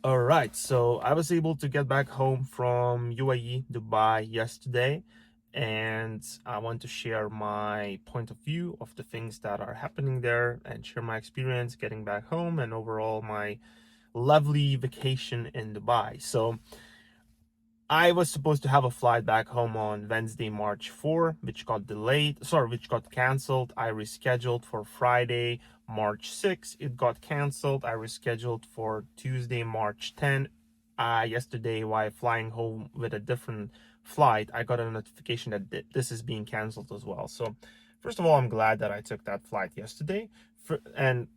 All right, so I was able to get back home from UAE, Dubai yesterday, and I want to share my point of view of the things that are happening there and share my experience getting back home and overall my lovely vacation in Dubai. So, I was supposed to have a flight back home on Wednesday, March 4, which got delayed, which got canceled. I rescheduled for Friday, March 6. It got canceled. I rescheduled for Tuesday, March 10. Yesterday, while flying home with a different flight, I got a notification that this is being canceled as well. So, first of all, I'm glad that I took that flight yesterday. And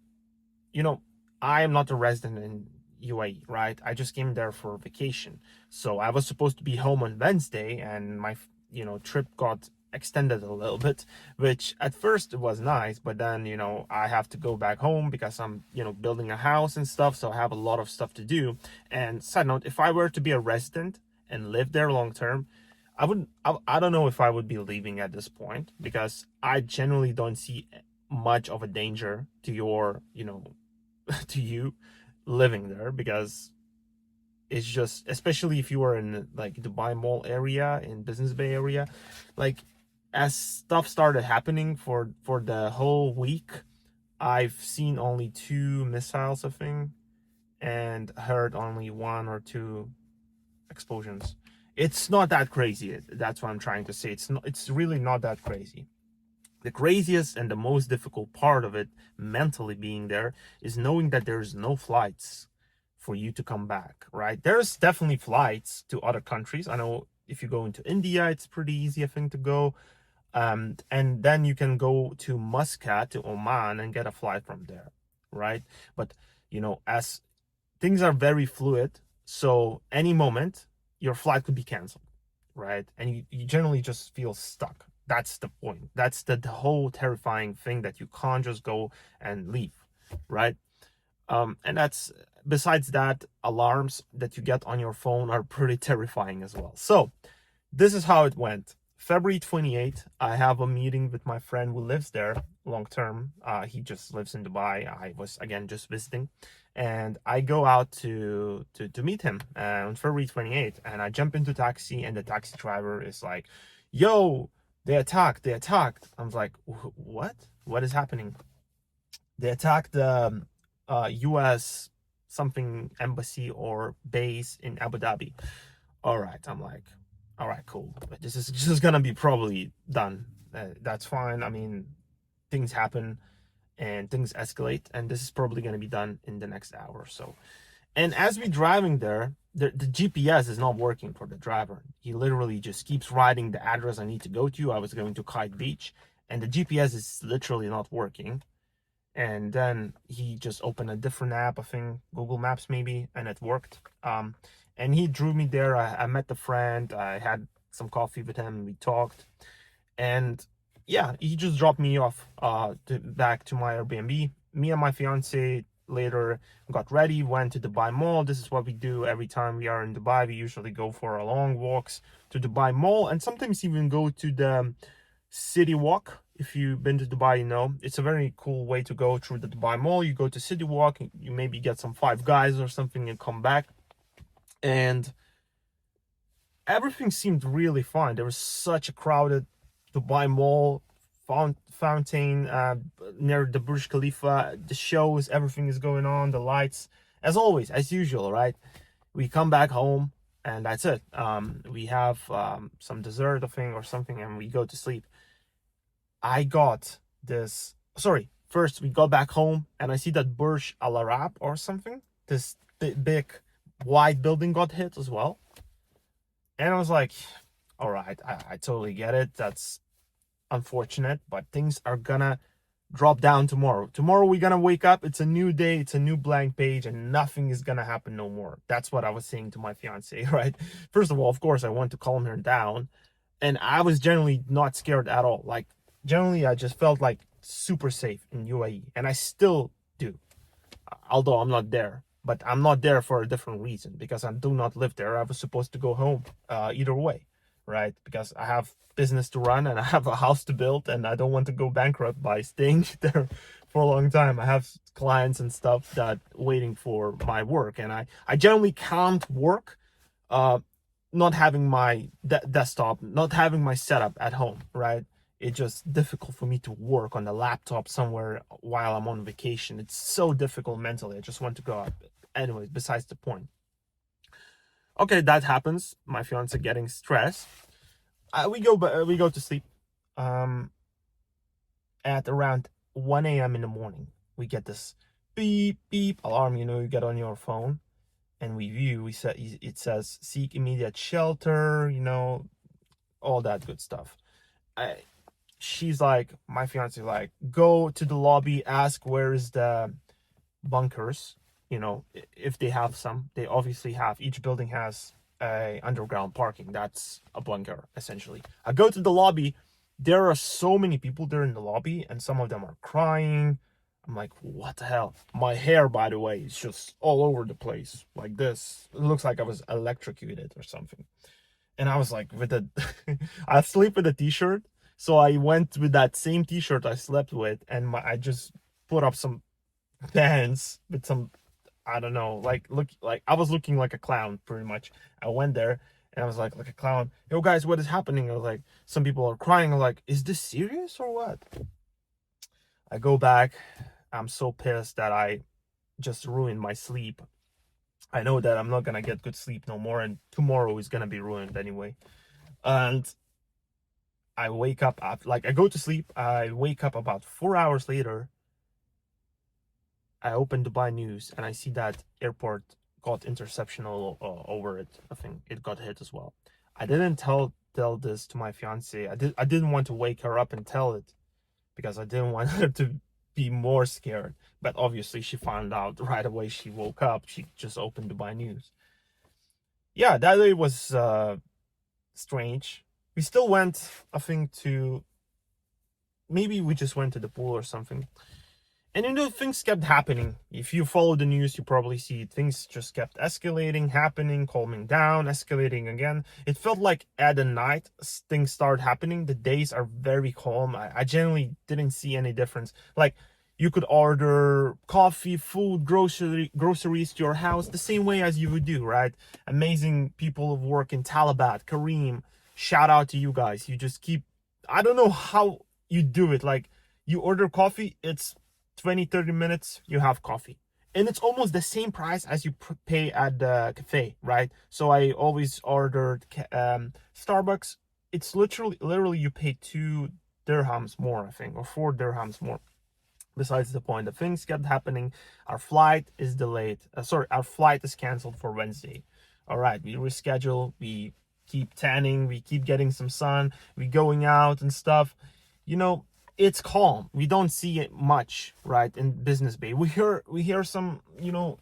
you know, I am not a resident in UAE, right? I just came there for vacation. So I was supposed to be home on Wednesday and my, trip got extended a little bit, which at first it was nice, but then, I have to go back home because I'm, building a house and stuff. So I have a lot of stuff to do. And side note, if I were to be a resident and live there long term, I don't know if I would be leaving at this point because I generally don't see much of a danger to your, to you living there because it's just, especially if you are in like Dubai Mall area in Business Bay area, like as stuff started happening for the whole week, I've seen only two missiles, I think, and heard only one or two explosions. It's not that crazy. That's what I'm trying to say. It's really not that crazy. The craziest and the most difficult part of it, mentally being there, is knowing that there's no flights for you to come back, right? There's definitely flights to other countries. I know if you go into India, it's pretty easy, I think, to go. And then you can go to Muscat, to Oman, and get a flight from there, right? But, as things are very fluid, so any moment, your flight could be canceled, right? And you generally just feel stuck. That's the point. That's the whole terrifying thing, that you can't just go and leave, right? And that's, besides that, alarms that you get on your phone are pretty terrifying as well. So this is how it went. February 28th, I have a meeting with my friend who lives there long term. He just lives in Dubai. I was again just visiting, and I go out to meet him on February 28th, and I jump into taxi, and the taxi driver is like, "Yo, they attacked! They attacked!" I was like, "What? What is happening?" They attacked the U.S. something embassy or base in Abu Dhabi. All right, I'm like, all right, cool. This is just gonna be probably done. That's fine. I mean, things happen and things escalate, and this is probably gonna be done in the next hour or so. And as we driving there, the GPS is not working for the driver. He literally just keeps writing the address I need to go to. I was going to Kite Beach, and the GPS is literally not working. And then he just opened a different app, I think Google Maps maybe, and it worked. And he drew me there. I met the friend. I had some coffee with him. We talked, and yeah, he just dropped me off back to my Airbnb. Me and my fiance later got ready, went to Dubai Mall. This is what we do every time we are in Dubai. We usually go for a long walks to Dubai Mall, and sometimes even go to the City Walk. If you've been to Dubai, you know it's a very cool way to go through the Dubai Mall. You go to City Walk, you maybe get some Five Guys or something, and come back, and everything seemed really fine. There was such a crowded Dubai Mall, fountain near the Burj Khalifa, the shows, everything is going on, the lights, as always, as usual, right? We come back home, and that's it. We have some dessert, I think, or something, and we go to sleep. I got this. Sorry, first we got back home, and I see that Burj Al Arab or something, this big white building, got hit as well. And I was like, all right, I totally get it. That's unfortunate, but things are gonna drop down tomorrow. Tomorrow we're gonna wake up. It's a new day. It's a new blank page, and nothing is gonna happen no more. That's what I was saying to my fiance, right? First of all, of course, I want to calm her down, and I was generally not scared at all. Like, generally, I just felt like super safe in UAE, and I still do, although I'm not there. But I'm not there for a different reason, because I do not live there. I was supposed to go home either way, right? Because I have business to run and I have a house to build, and I don't want to go bankrupt by staying there for a long time. I have clients and stuff that waiting for my work, and I generally can't work not having my desktop, not having my setup at home, right? It's just difficult for me to work on the laptop somewhere while I'm on vacation. It's so difficult mentally. I just want to go out. Anyways, besides the point. Okay, that happens. My fiance getting stressed. We go to sleep. At around 1 a.m. in the morning, we get this beep beep alarm. You get on your phone, and it says seek immediate shelter. All that good stuff. She's like, my fiance like, go to the lobby, ask where is the bunkers. If they have some. They obviously have. Each building has a underground parking. That's a bunker essentially. I go to the lobby. There are so many people there in the lobby, and some of them are crying. I'm like, what the hell? My hair, by the way, is just all over the place like this. It looks like I was electrocuted or something. And I was like, I sleep with a t-shirt. So I went with that same t-shirt I slept with, and I just put up some pants with some, I don't know, like I was looking like a clown pretty much. I went there and I was like a clown. Yo guys, what is happening? I was like, some people are crying. I'm like, is this serious or what? I go back. I'm so pissed that I just ruined my sleep. I know that I'm not gonna get good sleep no more, and tomorrow is gonna be ruined anyway. And I wake up, I go to sleep. I wake up about 4 hours later. I open Dubai News and I see that airport got interception all over it. I think it got hit as well. I didn't tell this to my fiance. I didn't want to wake her up and tell it because I didn't want her to be more scared. But obviously she found out right away. She woke up. She just opened Dubai News. Yeah, that day was strange. We still went, I think, maybe we just went to the pool or something. And things kept happening. If you follow the news, you probably see things just kept escalating, happening, calming down, escalating again. It felt like at the night, things start happening. The days are very calm. I generally didn't see any difference. Like, you could order coffee, food, groceries to your house the same way as you would do, right? Amazing people of work in Talabat, Kareem. Shout out to you guys. You just keep, I don't know how you do it. Like, you order coffee, it's 20-30 minutes, you have coffee, and it's almost the same price as you pay at the cafe, right? So I always ordered Starbucks. It's literally you pay 2 dirhams more, I think, or 4 dirhams more. Besides the point, the things kept happening. Our flight is delayed. Our flight is canceled for Wednesday. All right, we reschedule. We keep tanning. We keep getting some sun. We going out and stuff. It's calm. We don't see it much, right, in Business Bay. We hear some,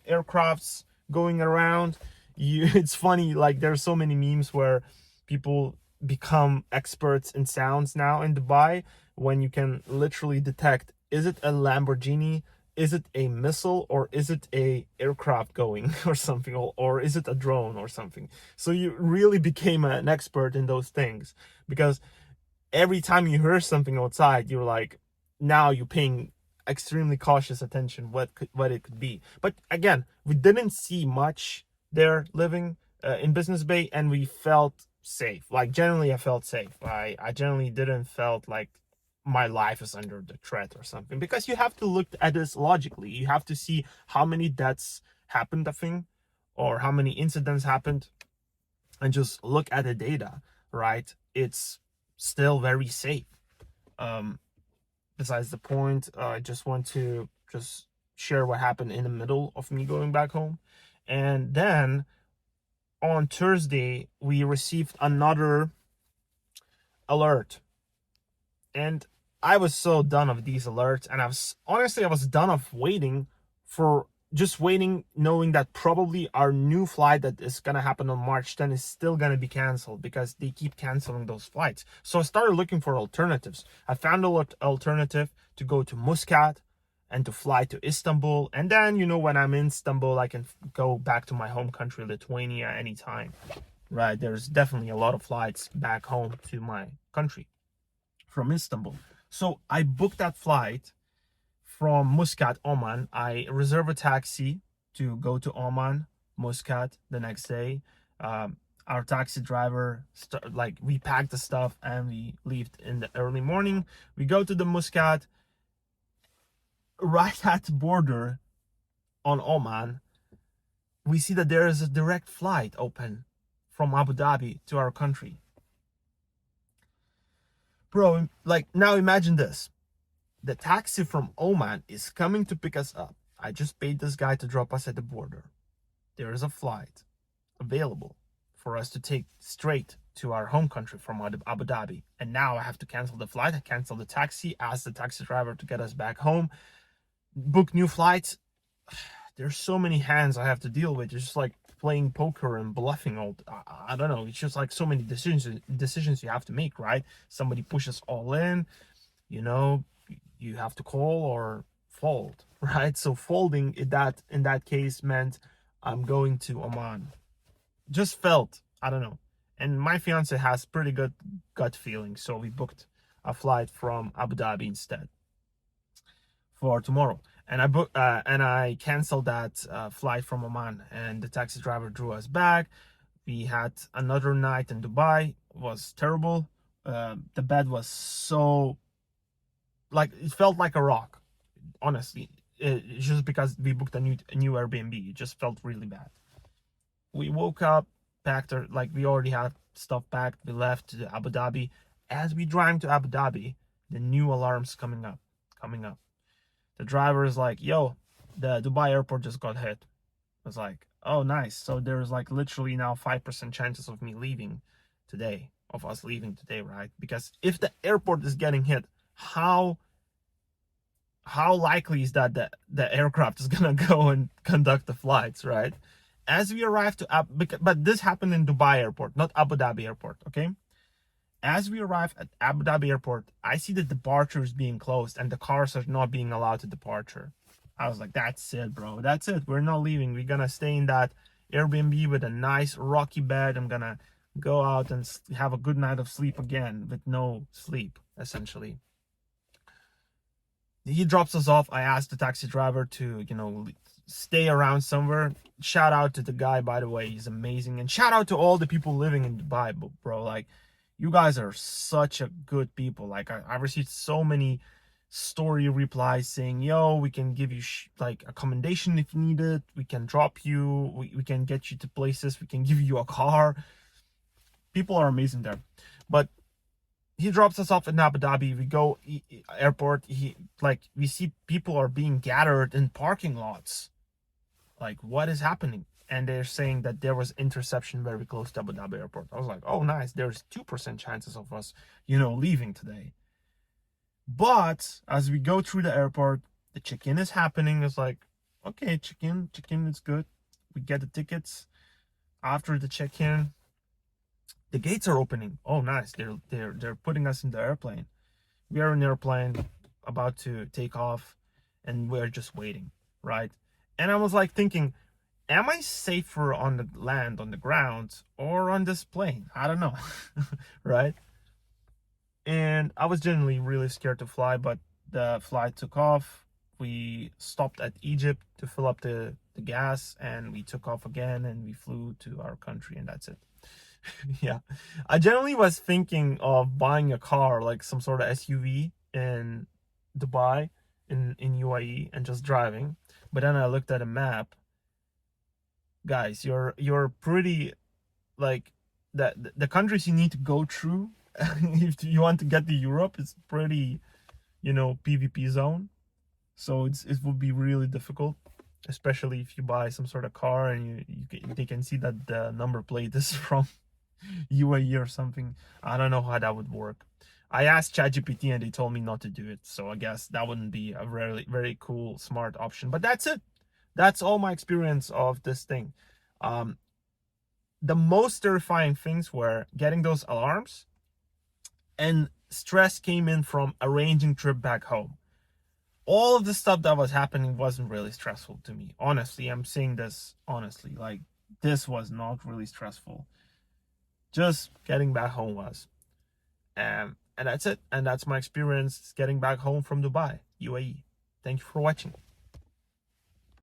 aircrafts going around. It's funny, like there's so many memes where people become experts in sounds now in Dubai when you can literally detect, is it a Lamborghini, is it a missile, or is it a aircraft going or something, or is it a drone or something. So you really became an expert in those things, because every time you hear something outside, you're like, now you're paying extremely cautious attention what it could be. But again, we didn't see much there living in Business Bay, and we felt safe. Like, generally I felt safe. I generally didn't felt like my life is under the threat or something, because you have to look at this logically. You have to see how many deaths happened, I think, or how many incidents happened, and just look at the data, right? It's still very safe. Besides the point, I just want to just share what happened in the middle of me going back home. And then on Thursday, we received another alert, and I was so done of these alerts, and I was done of waiting, knowing that probably our new flight that is gonna happen on March 10 is still gonna be canceled, because they keep canceling those flights. So I started looking for alternatives. I found an alternative to go to Muscat and to fly to Istanbul, and then when I'm in Istanbul, I can go back to my home country, Lithuania, anytime. right? There's definitely a lot of flights back home to my country from Istanbul. So I booked that flight from Muscat, Oman. I reserve a taxi to go to Oman, Muscat the next day. Um, our taxi driver, we packed the stuff and we left in the early morning. We go to the Muscat, right at the border on Oman. We see that there is a direct flight open from Abu Dhabi to our country. Bro, like now imagine this. The taxi from Oman is coming to pick us up. I just paid this guy to drop us at the border. There is a flight available for us to take straight to our home country from Abu Dhabi. And now I have to cancel the flight, I cancel the taxi, ask the taxi driver to get us back home, book new flights. There's so many hands I have to deal with. It's just like playing poker and bluffing. I don't know. It's just like so many decisions you have to make, right? Somebody pushes all in, you know, you have to call or fold, right? So folding in that case meant I'm going to Oman. Just felt, I don't know. And my fiance has pretty good gut feeling, so we booked a flight from Abu Dhabi instead for tomorrow. And I canceled that flight from Oman, and the taxi driver drew us back. We had another night in Dubai. It was terrible. The bed was so, like, it felt like a rock. Honestly, it's just because we booked a new Airbnb. It just felt really bad. We woke up, packed our, like, we already had stuff packed. We left to Abu Dhabi. As we drive to Abu Dhabi, the new alarms coming up. The driver is like, yo, the Dubai airport just got hit. I was like, oh, nice. So there's like literally now 5% chances of me leaving today, of us leaving today, right? Because if the airport is getting hit, how likely is that the aircraft is gonna go and conduct the flights, right? As we arrived to but this happened in Dubai airport, not Abu Dhabi airport, okay? As we arrive at Abu Dhabi airport, I see the departure is being closed and the cars are not being allowed to departure. I was like, that's it, bro. That's it. We're not leaving. We're gonna stay in that Airbnb with a nice rocky bed. I'm gonna go out and have a good night of sleep again with no sleep, essentially. He drops us off. I asked the taxi driver to, stay around somewhere. Shout out to the guy, by the way. He's amazing. And shout out to all the people living in Dubai, bro. Like, you guys are such a good people. Like, I received so many story replies saying, yo, we can give you like accommodation if you need it. We can drop you. We can get you to places. We can give you a car. People are amazing there. But he drops us off in Abu Dhabi. We go airport. We see people are being gathered in parking lots. Like, what is happening? And they're saying that there was interception very close to Abu Dhabi airport. I was like, oh, nice. There's 2% chances of us, leaving today. But as we go through the airport, the check-in is happening. It's like, okay, check-in is good. We get the tickets. After the check-in, the gates are opening. Oh, nice. They're putting us in the airplane. We are in the airplane, about to take off, and we're just waiting, right? And I was like thinking, am I safer on the land, on the ground, or on this plane? I don't know, right? And I was genuinely really scared to fly, but the flight took off. We stopped at Egypt to fill up the gas, and we took off again, and we flew to our country, and that's it. Yeah, I generally was thinking of buying a car, like some sort of SUV in Dubai, in UAE, and just driving. But then I looked at a map. Guys, you're pretty, like, the countries you need to go through if you want to get to Europe is pretty, PvP zone. So it would be really difficult, especially if you buy some sort of car and they can see that the number plate is from UAE or something. I don't know how that would work. I asked ChatGPT and they told me not to do it. So I guess that wouldn't be a very, very cool, smart option. But that's it. That's all my experience of this thing. The most terrifying things were getting those alarms, and stress came in from arranging trip back home. All of the stuff that was happening wasn't really stressful to me. Honestly, I'm saying this honestly. Like, this was not really stressful. just getting back home was. And that's it. And that's my experience getting back home from Dubai, UAE. Thank you for watching.